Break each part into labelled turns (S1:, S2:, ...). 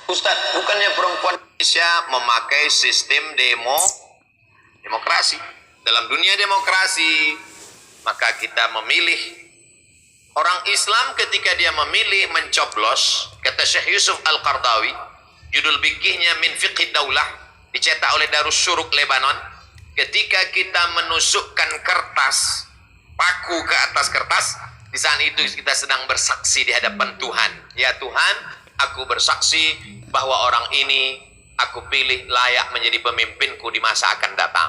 S1: Ustadz, bukannya perempuan Indonesia memakai sistem demokrasi? Dalam dunia demokrasi, maka kita memilih. Orang Islam ketika dia memilih mencoblos, kata Syekh Yusuf Al-Qardawi, judul fikihnya Min Fiqhi Daulah, dicetak oleh Darus Syuruk Lebanon. Ketika kita menusukkan kertas, paku ke atas kertas, di saat itu kita sedang bersaksi di hadapan Tuhan. Ya Tuhan, aku bersaksi bahwa orang ini aku pilih layak menjadi pemimpinku di masa akan datang.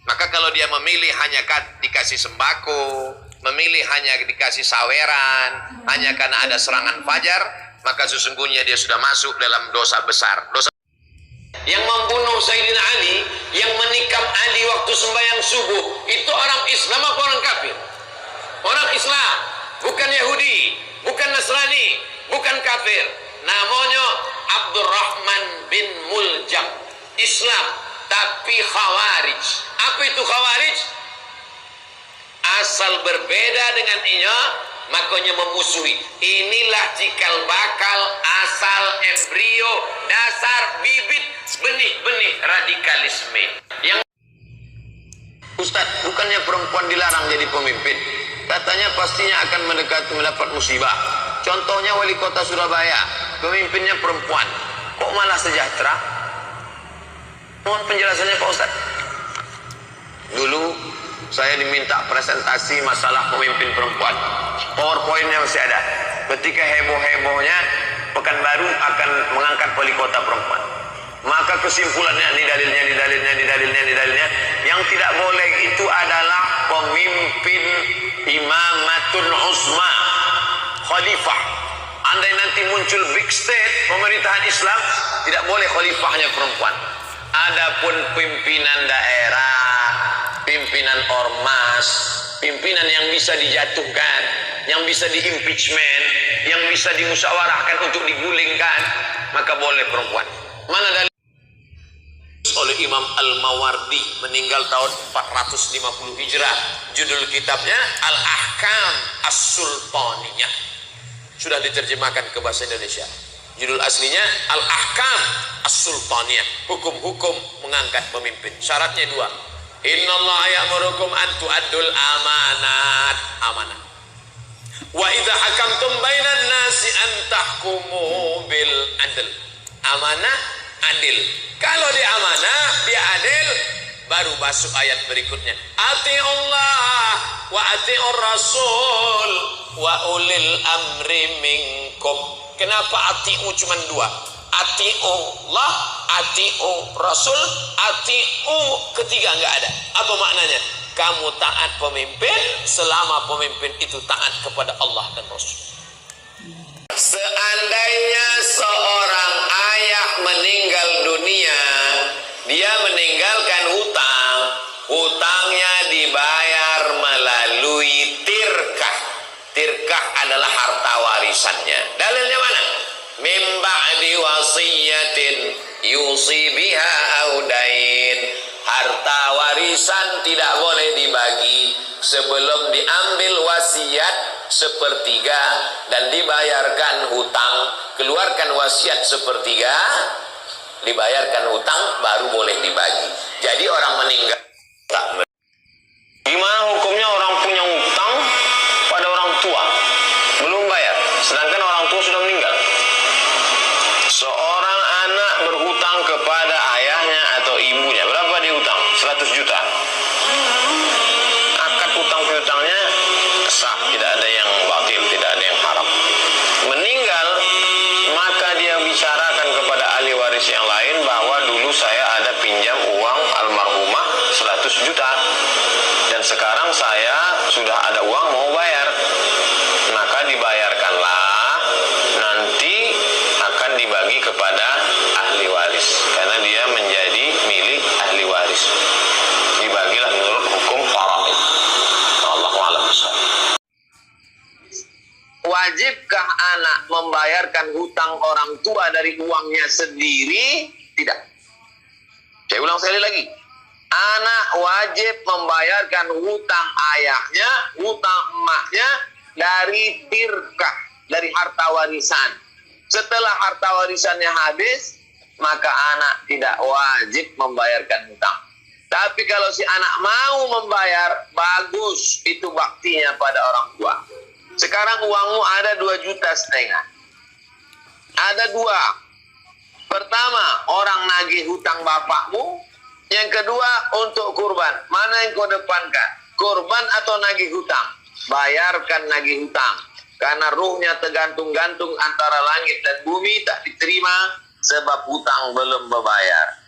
S1: Maka kalau dia memilih hanya dikasih sembako, memilih hanya dikasih saweran, hanya karena ada serangan fajar, maka sesungguhnya dia sudah masuk dalam dosa besar. Dosa yang membunuh Sayyidina Ali, yang menikam Ali waktu sembahyang subuh, itu orang Islam apa orang kafir? Orang Islam, bukan Yahudi, bukan Nasrani, bukan kafir. Namanya Abdurrahman bin Muljam, Islam tapi Khawarij. Apa itu Khawarij? Asal berbeda dengan inya, makanya memusuhi. Inilah cikal bakal, asal embrio, dasar bibit benih-benih radikalisme. Yang Ustadz, bukannya perempuan dilarang jadi pemimpin? Katanya pastinya akan mendapat musibah. Contohnya wali kota Surabaya, pemimpinnya perempuan, kok malah sejahtera? Mohon penjelasannya Pak Ustadz. Dulu saya diminta presentasi masalah pemimpin perempuan, PowerPoint-nya masih ada. Ketika heboh-hebohnya Pekanbaru akan mengangkat wali kota perempuan, maka kesimpulannya ini dalilnya, yang tidak boleh itu adalah pemimpin imamatun uzma, khalifah. Andai nanti muncul big state pemerintahan Islam, tidak boleh khalifahnya perempuan. Adapun pimpinan daerah, pimpinan ormas, pimpinan yang bisa dijatuhkan, yang bisa diimpeachment, yang bisa dimusyawarahkan untuk digulingkan, maka boleh perempuan. Mana dalil? Oleh Imam Al-Mawardi, meninggal tahun 450 Hijrah. Judul kitabnya Al-Ahkam As-Sultaniyah. Sudah diterjemahkan ke bahasa Indonesia. Judul aslinya Al-Ahkam As-Sultaniyah, hukum-hukum mengangkat pemimpin. Syaratnya dua. Innallaha ya'murukum an tu'addul amanat, amanah. Wa idza hakamtum bainan nasi an tahkumu bil adl. Amanah, adil. Kalau dia amanah, dia adil, baru masuk ayat berikutnya. Ati'ullah wa ati'ur rasul wa ulil amri minkum. Kenapa ati'u cuma dua? Ati'ullah, ati'u rasul, ati'u ketiga nggak ada. Apa maknanya? Kamu taat pemimpin selama pemimpin itu taat kepada Allah dan Rasul. Seandainya seorang ayah meninggal dunia, dia meninggalkan hutang, hutangnya dibayar melalui tirkah. Tirkah adalah harta warisannya. Dalilnya mana? Min ba'di wasiyatin yusi biha audain. Harta warisan tidak boleh dibagi sebelum diambil wasiat sepertiga dan dibayarkan hutang. Keluarkan wasiat sepertiga, dibayarkan hutang, baru boleh dibagi. Jadi orang meninggal gimana hukumnya orang punya hutang pada orang tua belum bayar, sedangkan orang tua sudah meninggal? Seorang anak berhutang kepada ayahnya atau ibunya, berapa dia hutang? 100 juta. Akad hutang piutangnya sah, tidak ada yang batil, tidak ada yang haram. Meninggal, maka dia bicarakan kepada ahli waris yang lain bahwa dulu saya ada pinjam uang almarhumah 100 juta dan sekarang saya sudah ada uang mau bayar, maka dibayarkanlah, nanti akan dibagi kepada ahli waris karena dia menjadi milik ahli waris. Dibagilah menurut hukum faraid. Allahu a'lam. Wajibkah anak membayarkan hutang orang tua dari uangnya sendiri? Tidak. Saya ulang sekali lagi. Anak wajib membayarkan hutang ayahnya, hutang emaknya dari tirkah, dari harta warisan.
S2: Setelah harta warisannya habis, maka anak tidak wajib membayarkan hutang. Tapi kalau si anak mau membayar, bagus, itu baktinya pada orang tua. Sekarang uangmu ada 2,5 juta. Ada dua. Pertama, orang nagih hutang bapakmu. Yang kedua, untuk kurban. Mana yang kau depankan? Kurban atau nagih hutang? Bayarkan nagih hutang. Karena ruhnya tergantung-gantung antara langit dan bumi, tak diterima sebab hutang belum berbayar.